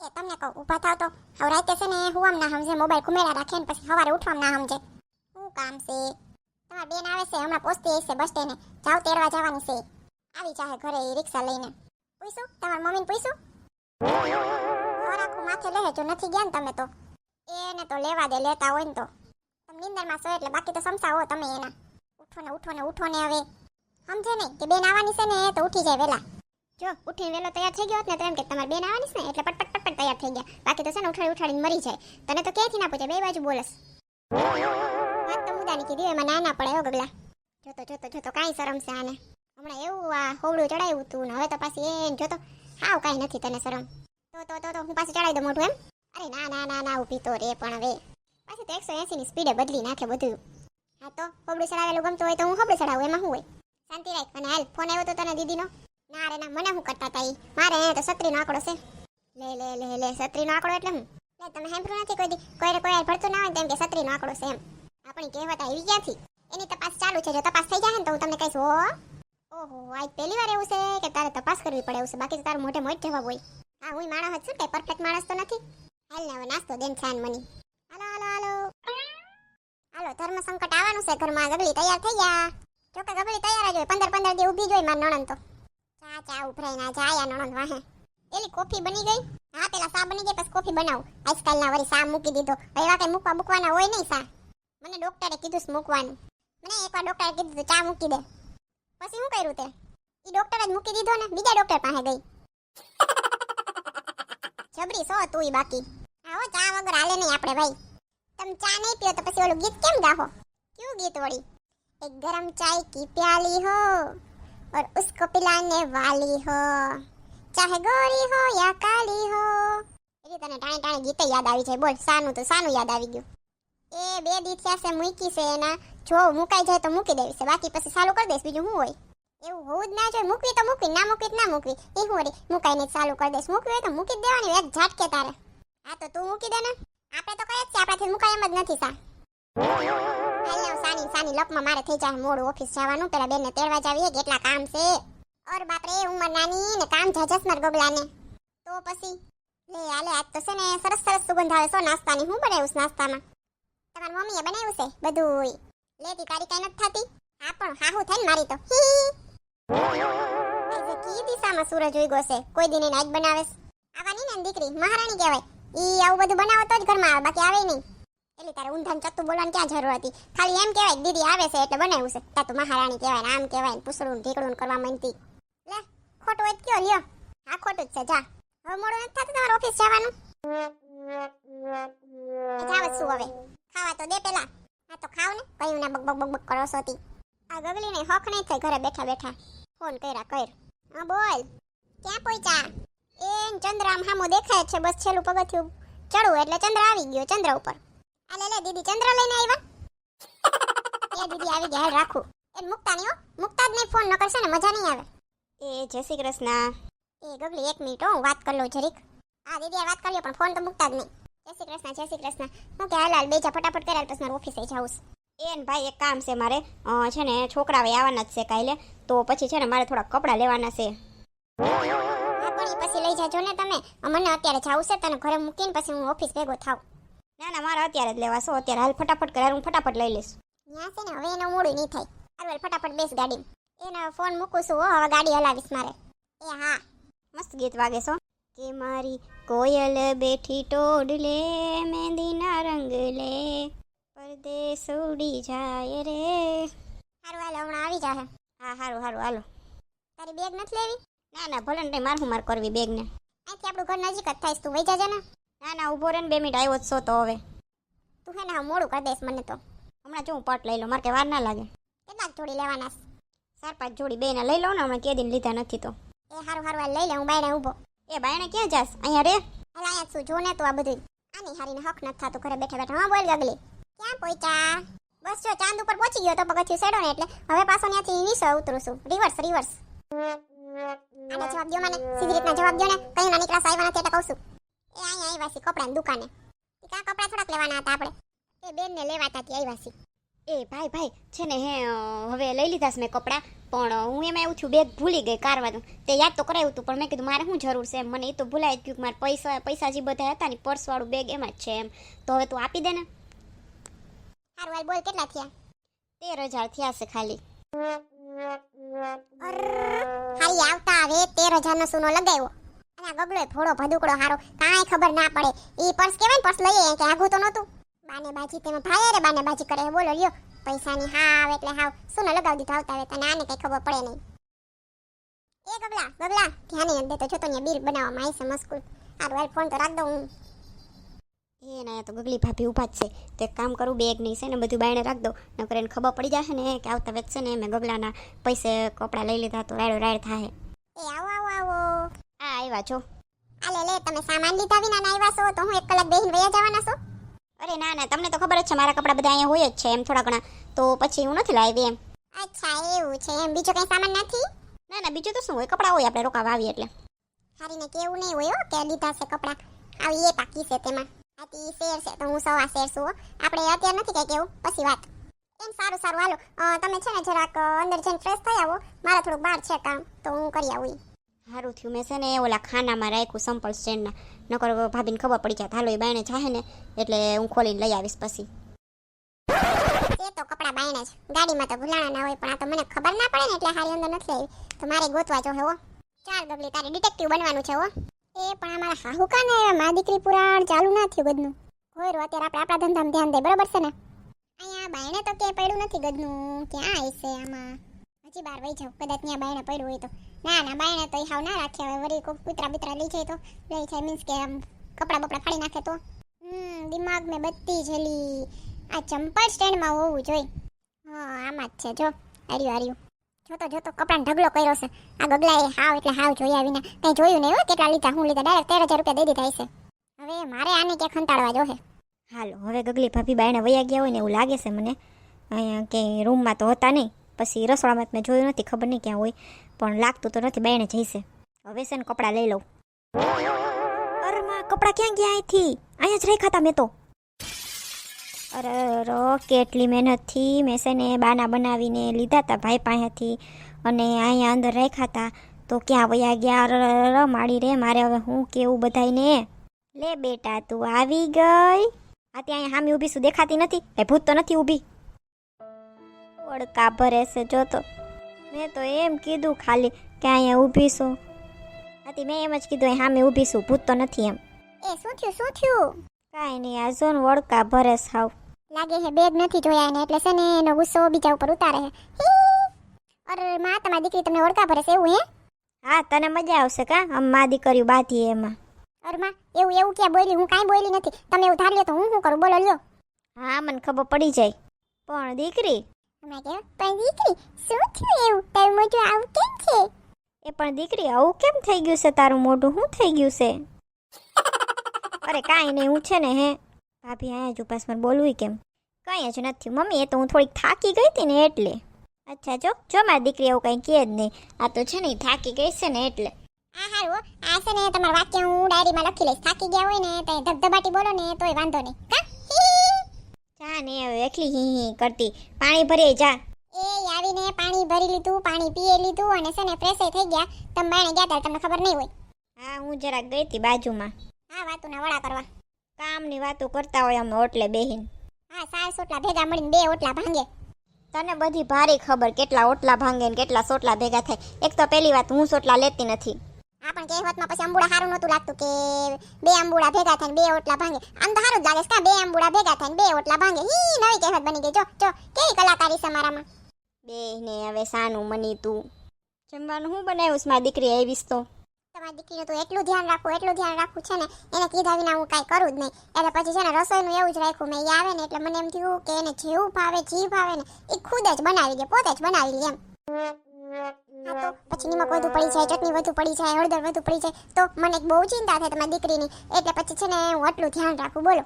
એ તમને કહું ઊભા થાવ તો હવે રાતે છે ને હું આમ ના સમજે મોબાઈલ ઘુમેલા રાખે ને પછી સવારે ઉઠવા ના સમજે શું કામ છે તમારી બેન આવે છે હમણાં પહોંચતી હશે બસ સ્ટેન્ડે જાવ તેડવા જવાની છે આવી જાહે ઘરે એ રિક્ષા લઈને પૂછ્યું તમારી મમ્મીને પૂછ્યું ખોરાકું માથે લે જો નથી ગયા ને તમે તો એને તો લેવા દે લેતા હોય ને તો તમે નીંદરમાં છો એટલે બાકી તો સમસાવો તમે એના ઉઠો ને હવે સમજે નહીં કે બેન આવવાની છે ને તો ઉઠી જાય વેલા જો ઉઠીને વેલો તૈયાર થઈ ગયો હોત ને તો એમ કે તમારી બેન આવવાની છે ને એટલે પટ તૈયાર થઈ ગયા બાકી તો છે ને ઉઠાડીને મરી જાય તને તો ક્યાંથી ના પૂછે બે બાજુ બોલસ વાત તો મુદાની કીધી એમાં ના પડે હો ગગલા જોતો કાંઈ શરમ છે આને હમણાં એવું આ હોવડું ચડાવ્યું તું ને હવે તો પાછી એ જોતો હાવ કાંઈ નથી તને શરમ તો હું પાછું ચડાવી દઉં મોઢું એમ અરે ના ઊભી તો રે પણ હવે પાછી તો 180 ની સ્પીડે બદલી નાખે બધું હા તો હોબડું ચડાવેલું ગમતું હોય તો હું હોબડું ચડાવું એમાં શું હોય શાંતિ રાખ અને હાલ ફોન આવ્યો તો તને દીદીનો ના રે ના મને શું કરતા તા ઈ મારે તો છત્રીનો આંકડો છે લે છત્રીનો આંકડો એટલે હું લે તમે સાંભળ્યું નથી કોઈ ભરતું ના હોય તેમ કે છત્રીનો આંકડો છે એમ આપણી કહેવત આવી ક્યાંથી એની તપાસ ચાલુ છે જો તપાસ થઈ જાય ને તો હું તમને કહીશ ઓહો આજ પહેલી વાર એવું છે કે તારે તપાસ કરવી પડે એવું છે બાકી તો તારું મોઢે મોઢ જવાબ હોય હા હું માણસ જ છું કે પરફેક્ટ માણસ તો નથી હાલ ને હવે નાસ્તો દેન છાન મની હાલો ધર્મ સંકટ આવવાનું છે ઘરમાં ગગલી તૈયાર થઈ ગયા જો કે ગગલી તૈયાર જ હોય 15 દી ઊભી જ હોય માર નણંદ તો ચા ઉભરાઈ ના જાયા નણંદ વાહે પેલી કોફી બની ગઈ હા પેલા સા બની ગઈ પછી કોફી બનાવું આજકાલ ના વરી સા મૂકી દીધો એવા કઈ મૂકવાના હોય નહીં સા મને ડોક્ટરે કીધું છે મૂકવાનું મને એકવાર ડોક્ટરે કીધું ચા મૂકી દે પછી શું કર્યું તે ઈ ડોક્ટર જ મૂકી દીધો ને બીજા ડોક્ટર પાસે ગઈ જબરી સો તું બાકી આવો ચા વગર હાલે નહીં આપણે ભાઈ તમે ચા નહીં પીઓ તો પછી ઓલું ગીત કેમ ગાહો ક્યું ગીત વળી એક ગરમ ચાય કી પ્યાલી હો और उसको पिलाने वाली हो चाहे गोरी हो या काली हो એવી તને ટાણે ગીતે યાદ આવી જાય બોલ સાનું યાદ આવી ગયું એ બે દી થયા છે મૂકી છે એના જો મુકાઈ જાય તો મૂકી દેવી છે બાકી પછી ચાલુ કરી દઈશ બીજું શું હોય એવું હોવું જ ના જોઈએ મૂકવી તો મૂકવી ના મૂકવી તો ના મૂકવી એ હું વળી મુકાઈને ચાલુ કરી દઈશ મૂકવી હોય તો મૂકી જ દેવાની એક ઝાટકે તારે હા તો તું મૂકી દે ને આપણે તો કઈ જ છે આપણાથી મુકાય એમ જ નથી સા સાની લપમાં મારે થઈ જાય મોડું ઓફિસ જવાનું પેલા બેનને તેડવા જાવીએ કેટલા કામ છે ઓર બાપરે ઉંમર નાની ને કામ જજસ મર ગોગલાને તો પછી લે આલે આજ તો છે ને સરસ સુગંધ આવે સો નાસ્તાની હું બનાવ્યું છે નાસ્તામાં તમારી મમ્મીએ બનાવ્યું છે બધું લેતી તારી કઈ નથી થતી હા પણ હાહુ થાય ને મારી તો આજે કી દિશામાં સૂરજ ઉગ્યો છે કોઈ દિને નાઈટ બનાવેસ આવવાની ને દીકરી મહારાણી કહેવાય ઈ આવું બધું બનાવો તો જ ઘરમાં આવે બાકી આવે નહીં એટલે તારે ઊંધાન ચત્તું બોલવાની ક્યાં જરૂર હતી ખાલી એમ કહેવાય દીદી આવે છે એટલે બનાવ્યું છે તા તો મહારાણી કહેવાય આમ કહેવાય પૂછડું ઢીકડું કરવા માંગતી લે ખોટું હોય કયો લ્યો હા ખોટું જ છે જા હવે મોડું નથી થતું તમારે ઓફિસ જવાનું જાવ શું હવે ખાવા તો દે પેલા હા તો ખાવ ને કયું ના બક કરો છો તી આ ગગલીને હક નહીં થાય ઘરે બેઠા ફોન કર્યા હા બોલ ક્યાં પહોંચ્યા એ ચંદ્ર આમ હામો દેખાય છે બસ છેલ્લું પગથિયું ચડવું એટલે ચંદ્ર આવી ગયો ચંદ્ર ઉપર આ લે દીદી ચંદ્ર લઈને આવ્યા એ દીદી આવી ગયા હાલ રાખું એ મુકતા નહીં હો મુકતા જ નહીં ફોન ન કરશે ને મજા નહીં આવે એ જય શ્રી કૃષ્ણ એ ગગલી 1 મિનિટ હું વાત કરી લઉં જરીક હા દીદી આ વાત કરી લો પણ ફોન તો મુકતા જ નહીં જય શ્રી કૃષ્ણ હું કે હાલ બેજા ફટાફટ કરાલ પછી મારે ઓફિસે જાઉં એન ભાઈ એક કામ છે મારે છે ને છોકરાઓ આવવાના જ છે કાલે તો પછી છે ને મારે થોડા કપડાં લેવાના છે હા પણ પછી લઈ જાજો ને તમે મને અત્યારે જાવું છે તને ઘરે મૂકીને પછી હું ઓફિસ ભેગો થાવ ના મારે અત્યારે જ લેવા છો અત્યારે હાલ ફટાફટ કરે હું ફટાફટ લઈ લઈશ ત્યાં છે ને હવે એનું મોડું નહીં થાય અરવલ ફટાફટ બેસ ગાડી એને ફોન મૂકું છું હવે ગાડી હલાવીશ મારે એ હા મસ્ત ગીત વાગે છો કે મારી કોયલ બેઠી ટોડલે મહેંદીના રંગ લે પરદેસ ઉડી જાય રે હારું હાલ હમણાં આવી જાહે હા હારું હાલો તારી બેગ નથી લેવી ના ભલે ને માર માર કરવી બેગને અહીંથી આપણું ઘર નજીક જ થાય તું વઈ જાજે ને ના ઉભો રહે ને 2 મિનિટ આવ્યો જ છો તો હવે તું હે ને મોડું કરી દઈશ મને તો હમણાં જો હું પટ લઈ લો મારે કે વાર ના લાગે કેટલાક જોડી લેવાના 4-5 જોડી બેને લઈ લો ને હમણાં કે દિન લીધા નથી તો એ હારું હાલ લઈ લે હું બાયણે ઊભો એ બાયણે ક્યાં જાસ અહીંયા રે હાલ અહીંયા શું જો ને તું આ બધું આની હારીને હક નથી થતું ઘરે બેઠા હા બોલ ગગલી ક્યાં પહોંચ્યા બસ જો ચાંદ ઉપર પહોંચી ગયો તો પગથિયું સેડો ને એટલે હવે પાછો ત્યાંથી નીચે ઉતરું છું રિવર્સ આને જવાબ દો મને સીધી રીતના જવાબ દો ને કઈ ના નીકળા આવ્યા નથી એટલે કહું છું એ અહીંયા આવ્યા છે કપડાની દુકાને કા કપડા થોડાક લેવાના હતા આપણે એ બેનને લેવાતા ત્યાં આવ્યા છે એ ભાઈ ભાઈ છે ને હે હવે લઈ લીધા છે મેં કપડાં, પણ હું એમાં એવું થયું બેગ ભૂલી ગઈ કારવાનું. તે યાદ તો કરાવ્યું હતું પણ મેં કીધું મારે શું જરૂર છે એમ, મને એ તો ભૂલાઈ જ ગયું કે મારા પૈસા જે બધા હતા ને પર્સવાળું બેગ એમાં જ છે એમ. તો હવે તું આપી દે ને. હારું હાલ બોલ કેટલા થયા? 13,000 થયા છે ખાલી. હારી આવતા હવે 13,000 નો સૂનો લગાવ્યો. અને આ ગગલો ફોડો ભદુકડો હારો કાંઈ ખબર ના પડે. ઈ પર્સ કેવાય ને પર્સ લઈએ કે આગું તો નહોતું. બાને બાજી તેમાં ભાઈ અરે બાને બાજી કરે બોલો લ્યો. પૈસાની હાવ એટલે હાવ સૂનો લગાવી દીધો આવતા હવે તને આને કઈ ખબર પડે નહીં. એ ગગલા ગગલા ધ્યાન નથી દેતો જો તો અહીંયા બિલ બનાવવામાં આવી છે મસ્કુલ. હારું હાલ ફોન તો રાખ દઉં હું. એ ના તો ગગલી ભાભી ઊભા જ છે. તો એક કામ કરું બેગ નહીં છે ને બધું બાયણે રાખ દો, નકર એને ખબર પડી જશે ને કે આવતા વેત છે ને મેં ગગલાના પૈસે કપડાં લઈ લીધા તો રાયડો રાયડ થાય. એ આવો આવો આવો. આ આવ્યા છો. આલે લે તમે સામાન લીધા વિના ના આવ્યા છો તો હું 1 કલાક બેહીને વયા જવાના છો? અરે ના ના તમને તો ખબર જ છે મારા કપડાં બધા અહીંયા હોય જ છે એમ થોડા ઘણા, તો પછી હું નથી લાવી એમ. અચ્છા એવું છે એમ, બીજો કઈ સામાન નથી? ના ના બીજું તો શું હોય, કપડાં હોય આપણે રોકાવા આવીએ એટલે. હારીને કેવું નહીં હોય હો કે લીધા છે કપડાં. આવી એ પાકી છે તેમાં. આતી શેર છે તો હું સવા શેર છું હો. આપણે અત્યારે નથી કઈ કેવું પછી વાત. એમ સારું સારું હાલો તમે છે ને જરાક અંદર જઈને ફ્રેશ થઈ આવો. મારા થોડુંક બહાર છે કામ તો હું કરી આવું. સારું થયું મેં છે ને ઓલા ખાનામાં રાખ્યું સંપલ સ્ટેન્ડના, નકર ભાભીને ખબર પડી જાય હાલો એ બાયણે જાય ને એટલે હું ખોલીને લઈ આવીશ પછી. એ તો કપડાં બાયણે જ ગાડીમાં તો ભૂલાણા ના હોય પણ આ તો મને ખબર ના પડે ને એટલે હારી અંદર નથી આવી તો મારે ગોતવા જો હો. ચાલ ગગલી તારે ડિટેક્ટિવ બનવાનું છે હો. એ પણ અમારા હાહુ કાને આવ્યા મા દીકરી પુરાણ ચાલુ ના થયું ગદનું. હોયરો અત્યારે આપણે આપણા ધંધામાં ધ્યાન દે બરોબર છે ને. અહીંયા બાયણે તો ક્યાંય પડ્યું નથી ગદનું, ક્યાં આવશે આમાં? હજી બહાર વહી જાવ કદાચ ત્યાં બાયણે પડ્યું હોય તો. ના ના બાયણે તો હાવ ના રાખ્યા હવે વળી કોઈ કૂતરા બિતરા લઈ જાય તો લઈ જાય મીન્સ કે આમ કપડા બપડા ફાડી નાખે તો. દિમાગ મેં બત્તી જલી. આ ચંપલ સ્ટેન્ડમાં હોવું જોઈએ. હા આમાં જ છે જો આર્યું જોતો જોતો કપડાનો ઢગલો કર્યો છે આ ગગલાએ હાવ એટલે હાવ જોયા વિના. કંઈ જોયું નહીં હો કેટલા લીધા હું લીધા ડાયરેક્ટ 13,000 રૂપિયા દઈ દીધા હશે. હવે મારે આને ક્યાં ખંતાડવા જોહે. હાલો હવે ગગલી ભાભી બાયણે વયા ગયા હોય ને એવું લાગે છે મને. અહીંયા ક્યાંય રૂમમાં તો હતા નહીં, પછી રસોડામાં મેં જોયું નથી, ખબર નહીં ક્યાં હોય, પણ લાગતું તો નથી બાયણે જઈશે. હવે છે ને કપડાં લઈ લઉં. અરે માં કપડાં ક્યાં ગયા અહીંથી? અહીંયા જ રાખ્યા હતા મેં તો. અરે કેટલી મહેનતથી મેં છે ને બાના બનાવીને લીધા હતા ભાઈ પાસેથી અને અહીંયા અંદર રાખ્યા હતા તો ક્યાં વયા ગયા માડી રે. મારે હવે હું કેવું બધાયને. લે બેટા તું આવી ગઈ. આ ત્યાં સામે ઊભી શું દેખાતી નથી? એ ભૂત તો નથી ઊભી? ઓળકા ભરે છે જો તો. મેં તો એમ કીધું ખાલી કે અહીંયા ઊભી છું. આથી મેં એમ જ કીધું અહીં સામે ઊભી છું, ભૂત તો નથી એમ. એ શું થયું? કાંઈ નહીં આ જો ને વળકા ભરે સાવ. લાગે છે બેગ નથી જોયા એને એટલે છે ને એનો ગુસ્સો બીજા ઉપર ઉતારે છે. અરે માં તમારી દીકરી તમને ઓળખા ભરે છે એવું હે? હા તને મજા આવશે કા આમ મા દીકરીઓ બાથી એમાં. અરે માં એવું ક્યાં બોલી? હું કાંઈ બોલી નથી. તમે એવું ધાર લ્યો તો હું શું કરું બોલો લ્યો. હા મને ખબર પડી જાય પણ દીકરી. હમણાં કે પણ દીકરી શું થયું એવું? તારું મોઢું આવું કેમ છે? એ પણ દીકરી આવું કેમ થઈ ગયું છે તારું મોઢું? શું થઈ ગયું છે? અરે કાંઈ નહીં હું છે ને હે ભાભી અહીંયા જ ઉપાસ મને બોલવું કેમ? કંઈ જ નથી મમ્મી, એ તો હું થોડીક થાકી ગઈ હતી ને એટલે. અચ્છા જો મારી દીકરી એવું કંઈ કહે જ નહીં. આ તો છે ને થાકી ગઈ છે ને એટલે. આ હારું આ છે ને તમારું વાક્ય હું ડાયરીમાં લખી લઈશ. થાકી ગયા હોય ને તો ધબધબાટી બોલો ને તોય વાંધો નહીં. જા ને હવે એકલી હી કરતી. પાણી ભરી જા. એ આવીને પાણી ભરી લીધું, પાણી પીએ લીધું અને છે ને ફ્રેશ થઈ ગયા. તમે બાયણે ગયા ત્યારે તમને ખબર નહીં હોય. હા હું જરાક ગઈ હતી બાજુમાં. હા વાતુના વડા કરવા. કામની વાતો કરતા હોય અમે ઓટલે બેહીન. હા 4 સોટલા ભેગા મળીને 2 ઓટલા ભાંગે. તને બધી ભારી ખબર કેટલા ઓટલા ભાંગે ને કેટલા સોટલા ભેગા થાય. એક તો પહેલી વાત હું સોટલા લેતી નથી. હા પણ કહેવતમાં પછી અંબુડા સારું નહોતું લાગતું કે 2 અંબુડા ભેગા થઈને 2 ઓટલા ભાંગે. આમ તો સારું જ લાગે છે કા 2 અંબુડા ભેગા થઈને 2 ઓટલા ભાંગે. હી નવી કહેવત બની ગઈ જો કેવી કલાકારી છે મારામાં. બેને હવે સાનું મની તું. જમવાનું હું બનાવ્યું છે મારી દીકરી આવીશ તો. તમારી દીકરીનું તો એટલું ધ્યાન રાખવું છે ને એને કીધા વિના હું કાંઈ કરું જ નહીં. એટલે પછી છે ને રસોઈનું એવું જ રાખ્યું મેં. એ આવે ને એટલે મને એમ થયું કે એને જેવું ભાવે ને એ ખુદ જ બનાવી દે, પોતે જ બનાવી લે એમ. હા તો પછી નિમક વધુ પડી જાય, ચટણી વધુ પડી જાય, હળદર વધુ પડી જાય તો મને બહુ ચિંતા થાય તમારી દીકરીની. એટલે પછી છે ને હું આટલું ધ્યાન રાખું બોલો.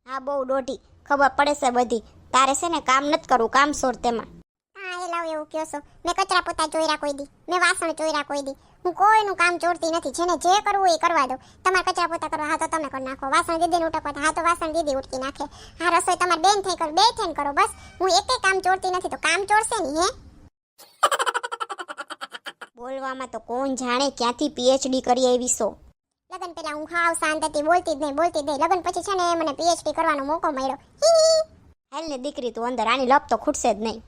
હા બહુ દોઢી ખબર પડે છે બધી. તારે છે ને કામ નથી કરવું, કામ સોર તેમાં. હા એ લાવ એવું કહો છો. મેં કચરા પોતા ચોર્યા કોઈ દી, મેં વાસણ ચોર્યા કોઈ દી. હું કોઈનું કામ ચોરતી નથી. જેને જે કરવું એ કરવા દો. તમારે કચરા પોતા કરવા હા તો તમે કરી નાખો. વાસણ દીદીને ઉટકવા તો હા તો વાસણ દીદી ઉટકી નાખે. હા રસોઈ તમારે બેન થઈ કરો, બે થઈને કરો. બસ હું એકે કામ ચોરતી નથી તો કામ ચોરશે નહીં હે. બોલવામાં તો કોણ જાણે ક્યાંથી પીએચડી કરી આવી છો. લગન પહેલા હું હાવ શાંત હતી, બોલતી જ નહીં. લગન પછી છે ને મને પીએચડી કરવાનો મોકો મળ્યો. હી હાલ ને દીકરી તું અંદર, આની લપ તો ખૂટશે જ નહીં.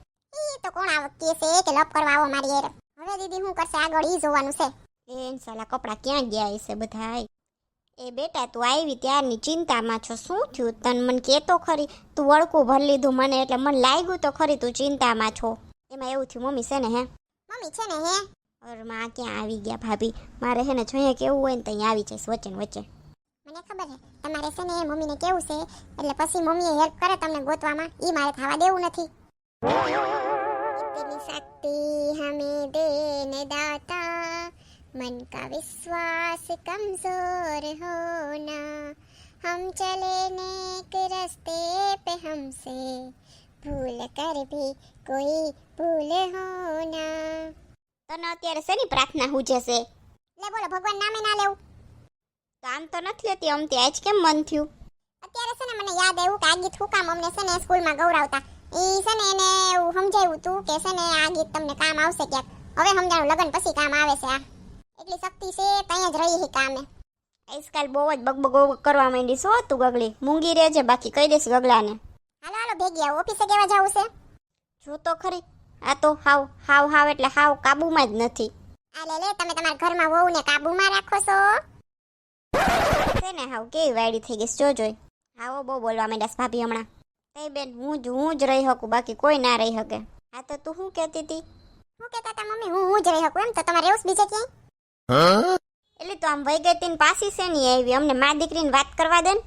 તો કોણ આ વખતે છે કે લપ કરવા આવો મારી હેરે. હવે દીદી શું કરશે આગળ ઈ જોવાનું છે. એ સાલા કપડાં ક્યાં ગયા હશે બધાય. એ બેટા તું આવી ત્યારની ચિંતામાં છો, શું થયું તન મને કહેતો ખરી. તું વળકું ભરી લીધું મને એટલે મને લાગ્યું તો ખરી તું ચિંતામાં છો. એમાં એવું થયું મમ્મી છે ને હે મમ્મી છે ને હે અરે માં ક્યાં આવી ગયા ભાભી. મારે હે ને જોઈએ કેવું હોય ને ત્યાં આવી જઈશ વચ્ચે ને વચ્ચે. મને ખબર છે તમારે છે ને મમ્મીને કેવું છે એટલે પછી મમ્મીએ હેલ્પ કરે તમને ગોતવામાં, ઈ મારે થવા દેવું નથી. इतनी शक्ति हमें देने दाता, मन का विश्वास कमजोर होना, हम चले नेक रास्ते पे हमसे भूल कर भी कोई भूल होना. તને અત્યારે શેની પ્રાર્થના હુજે છે? લે બોલો ભગવાન નામે ના લેવું. તો આમ તો નથી લેતી અમતી, આજ કેમ મન થયું? અત્યારે છે ને મને યાદ આવ્યું કે આ ગીત હું કામ અમને છે ને સ્કૂલમાં ગૌરાવતા. ઈ છે ને એને એવું સમજાવ્યું તું કે છે ને આ ગીત તમને કામ આવશે ક્યાંક. હવે સમજાણું લગન પછી કામ આવે છે. આ એટલી શક્તિ છે ત્યાં જ રહી હી કામે. આજકાલ બહુ જ બગબગો કરવા માંડી છો તું ગગલી. મૂંગી રહેજે બાકી કહી દઈશ ગગલાને. હાલો હાલો ભેગી આવો, ઓફિસે કેવા જવું છે? જો તો ખરી આ તો હાવ એટલે હાવ કાબુમાં જ નથી. આ લે લે તમે તમારા ઘરમાં વહુને કાબુમાં રાખો છો. છે ને હાવ કેવી વાયડી થઈ ગઈ જો જોઈ. હાવો બહુ બોલવા માંડ્યા છે ભાભી હમણાં. તઈ બેન હું જ રહી શકું બાકી કોઈ ના રહી શકે. હા તો તું શું કહેતી હતી? હું કહેતા હતા મમ્મી હું જ રહી શકું એમ. તો તમારે એવું બીજે ક્યાંય? એટલે તો આમ વહી ગઈ તીન પાસી છે ની આવી અમને મા દીકરીને વાત કરવા દે ને.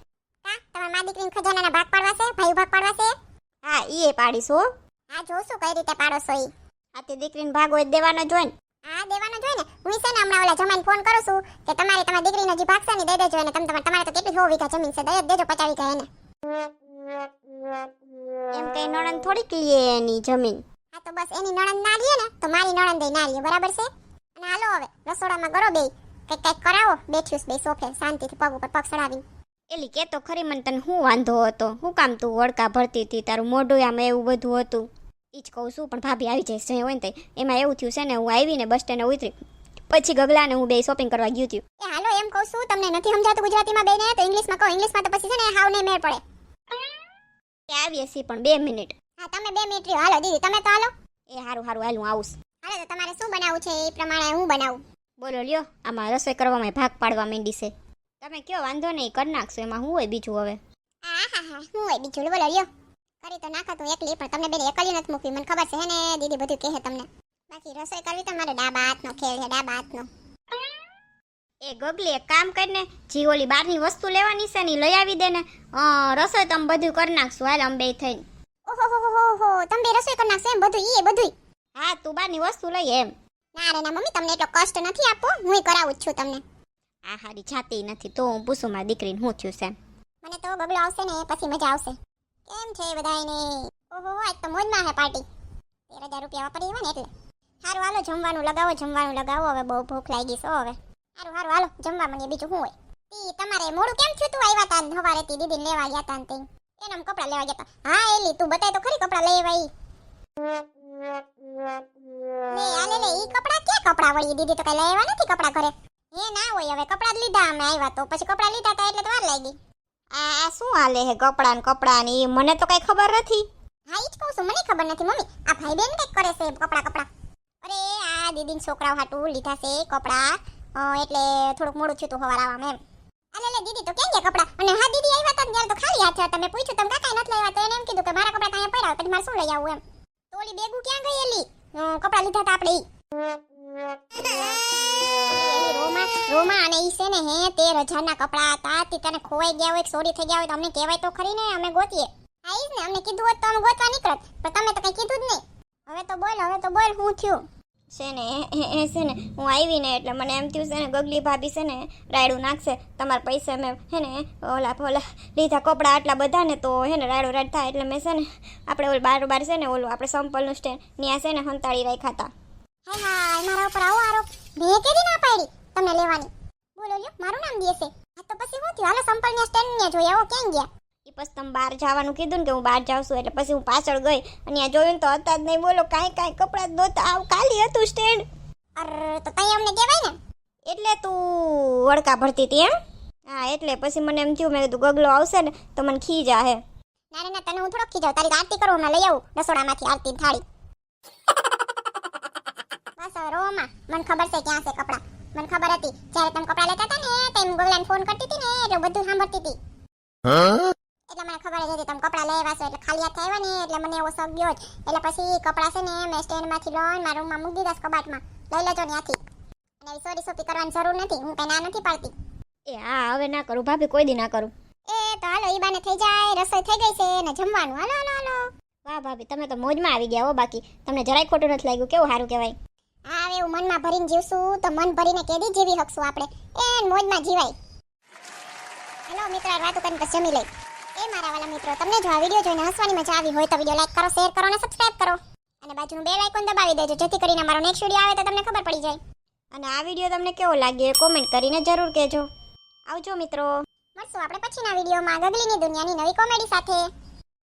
હા તમારા મા દીકરીને ખજાનાના ભાગ પાડવા છે, ભાઈ ભાગ પાડવા છે. હા ઈ પાડીશ હો. હા જોશું કઈ રીતે પાડો છો ઈ. આ તે દીકરીને ભાગ હોય દેવાનો જોઈ ને. હા દેવાનો જોઈએ ને. હું છે ને હમણાં ઓલા જમાઈને ફોન કરું છું કે તમારે તમારી દીકરીને જે ભાગ છે ને દઈ દેજો એને. તમારે તો કેટલી 100 વીઘા જમીન છે, દઈ દેજો 50 વીઘા એને. એમ કઈ નણંદ થોડીક લીએ એની જમીન. હા તો બસ એની નણંદ ના લીએ ને તો મારી નણંદ ના લીએ, બરાબર છે? અને હાલો હવે રસોડામાં કરો બે કઈક કરાવો. બેઠ્યું બે સોફે શાંતિથી પગ ઉપર પગ ચડાવીને. એલી કે તો ખરી મને તને શું વાંધો હતો? શું કામ તું વડકા ભરતી હતી? તારું મોઢું આમ એવું બધું હતું. ઈ જ કહું છું પણ ભાભી આવી જાય છે હોય ને એમાં એવું થયું છે ને હું આવીને બસ સ્ટેન્ડે ઉતરી પછી ગગલાને હું બે શોપિંગ કરવા ગયું હતું. એ હાલો એમ કહું છું તમને નથી સમજાતું ગુજરાતીમાં બેને તો ઇંગ્લિશમાં કહો. ઇંગ્લિશમાં તો પછી છે ને હાવ નહીં મેળ પડે. એ આવીએ છીએ પણ 2 મિનિટ. હા તમે 2 મિનિટ રહ્યો. હાલો દીદી તમે તો હાલો. એ હારું હાલ હું આવું. હાલો તો તમારે શું બનાવવું છે એ પ્રમાણે હું બનાવું. બોલો લ્યો આમાં રસોઈ કરવામાં ભાગ પાડવા માંડી છે. તમે કયો વાંધો નહીં કરી નાખશો એમાં શું હોય બીજું હવે. હા હું હોય બીજું બોલો લ્યો. કરી તો નાખા તું એકલી પણ તમને બેને એકલી નથી મૂકવી મને ખબર છે હે ને દીદી બધું કહે તમને. બાકી રસોઈ કરવી તો મારે ડાબા હાથનો ખેલ છે, ડાબા હાથનો. એ ગગલી એક કામ કરીને જી ઓલી બહારની વસ્તુ લેવાની છે ને લઈ આવી દે ને. રસોઈ તમે બધું કરી નાખશું હાલ અમે બે થઈને. ઓહો તમે બે રસોઈ કરી નાખશો એમ બધું ઈ બધું? હા તું બહારની વસ્તુ લઈ એમ. ના રે ના મમ્મી તમને એટલો કષ્ટ નથી આપો, હું કરાવું જ છું તમને. આ હારી જાતી નથી તો હું પૂછું મારી દીકરીને શું થયું છે. મને તો ગગલો આવશે ને પછી મજા આવશે. કેમ છે બધાયને? ઓહો આજ તો મોજમાં હે પાર્ટી. 13,000 રૂપિયા વાપરી હોય ને એટલે. હારું હાલો જમવાનું લગાવો હવે બહુ ભૂખ લાગી છે હવે. હારું હાલો જમવા મને બીજું શું હોય. ઈ તમારે મોડું કેમ થયું તું આવ્યા તા સવારે તી દીદીને લેવા ગયા તા ને તે એનામ કપડા લેવા ગયા તા. હા એલી તું બતાય તો ખરી કપડા લેવા ઈ. લે ઈ કપડા કે કપડા વળી દીદી તો કઈ લેવા નથી કપડા ઘરે. હે ના હોય હવે કપડા જ લીધા અમે આવ્યા તો પછી કપડા લીધા તા એટલે તો વાર લાગી. આ શું હાલે હે કપડા ને મને તો કઈ ખબર નથી. હા ઈ જ કહું છું મને ખબર નથી મમ્મી. આ ભાઈ બેન કઈક કરે છે કપડા. અરે આ દીદીન છોકરાઓ હાટુ લીધા છે કપડા એટલે થોડુંક મોડું થયું તું હવાર આવવામાં એમ. લે દીદી તો કેમ ગયા કપડા? અને હા દીદી આવ્યા તા ત્યારે તો ખાલી હાથ હતા. મેં પૂછ્યું તમે કાંઈ નથી લાવ્યા તો એને એમ કીધું કે મારા કપડા ત્યાં પડ્યા પછી મારે શું લઈ આવું એમ. તો ઓલી બેગું ક્યાં ગઈ એલી? કપડા લીધા તા આપણે ઈ. રોમા અને ઈ છે ને હે 13,000 ના કપડા હતા. તે તને ખોવાઈ ગયા હોય ચોરી થઈ ગયા હોય તો અમને કહેવાય તો ખરી ને અમે ગોતીએ. હા ઈ જ ને અમને કીધું હોત તો અમે ગોતવા નીકળત પણ તમે તો કઈ કીધું જ નહીં. હવે તો બોલ શું થયું? છે ને એ છે ને હું આવીને એટલે મને એમ થયું છે ને ગગલી ભાભી છે ને રાયડું નાખશે તમારા પૈસા મેં હે ને ઓલા લીધા કપડાં આટલા બધા ને તો હે ને રાયડ થાય એટલે મેં છે ને આપણે ઓલું બાર છે ને ઓલું આપણે સંપલનું સ્ટેન્ડ ત્યાં છે ને હંતાડી રાખ્યા હતા. હાય મારા ઉપર આવો આરોપ. મેં કેદી ના પાડી તમને લેવાની? બોલો લ્યો મારું નામ દેશે. હા તો પછી શું થયું? હાલો સંપલને સ્ટેન્ડ ને જોઈએ, આવો ક્યાં ગયા? એ પછી તમે બહાર જવાનું કીધું ને કે હું બહાર જાઉં છું, એટલે પછી હું પાછળ ગઈ અને ત્યાં જોયું ને તો હતા જ નહીં. બોલો કાંઈ કપડાં જ નહોતા, આવ ખાલી હતું સ્ટેન્ડ. અરે તો તઈ અમને કહેવાય ને. એટલે તું વળકા ભરતી હતી એમ? હા, એટલે પછી મને એમ થયું, મેં કીધું ગગલો આવશે ને તો મને ખી જાહે. ના રે ના, તને હું થોડોક ખીજાવ. તારી તો આરતી કરો, હમણાં લઈ આવું રસોડામાંથી આરતી થાળી. બસ હવે રોમાં મને ખબર છે ક્યાં છે કપડાં. મને ખબર હતી જ્યારે તમે કપડાં લેતા હતા ને તેમ ગોગલાને ફોન કરતી હતી ને એટલે બધું સાંભળતી હતી. એટલે મને ખબર જ હતી તમે કપડાં લેવા છો, એટલે ખાલી હાથ આવ્યા ને એટલે મને એવો શક ગયો જ. એટલે પછી કપડાં છે ને મેં સ્ટેન્ડમાંથી લઈને મારા રૂમમાં મૂકી દીધા કબાટમાં. લઈ લેજો ત્યાંથી. અને એવી સોરી સોપી કરવાની જરૂર નથી, હું કઈ ના નથી પાડતી. એ હા, હવે ના કરું ભાભી, કોઈ દી ના કરું. એ તો હાલો ઈ બાને થઈ જાય, રસોઈ થઈ ગઈ છે ને જમવાનું. હાલો હાલો હાલો. વાહ ભાભી, તમે તો મોજમાં આવી ગયા હો. બાકી તમને જરાય ખોટું નથી લાગ્યું, કેવું સારું કહેવાય. હા, હવે એવું મનમાં ભરીને જીવશું તો મન ભરીને કેદી જીવી શકશું આપણે. એ મોજમાં જીવાય. હેલો મિત્રો, વાતો કરીને પછી જમી લઈ. એ મારા વાલા મિત્રો, તમને જો આ વિડીયો જોઈને હસવાની મજા આવી હોય તો વિડીયો લાઈક કરો, શેર કરો અને સબસ્ક્રાઇબ કરો. અને બાજુનું બેલ આઇકોન દબાવી દેજો જેથી કરીને મારો નેક્સ્ટ વિડીયો આવે તો તમને ખબર પડી જાય. અને આ વિડીયો તમને કેવો લાગ્યો એ કોમેન્ટ કરીને જરૂર કહેજો. આવજો મિત્રો. મળશું આપણે પછીના વિડીયોમાં ગગલીની દુનિયાની નવી કોમેડી સાથે.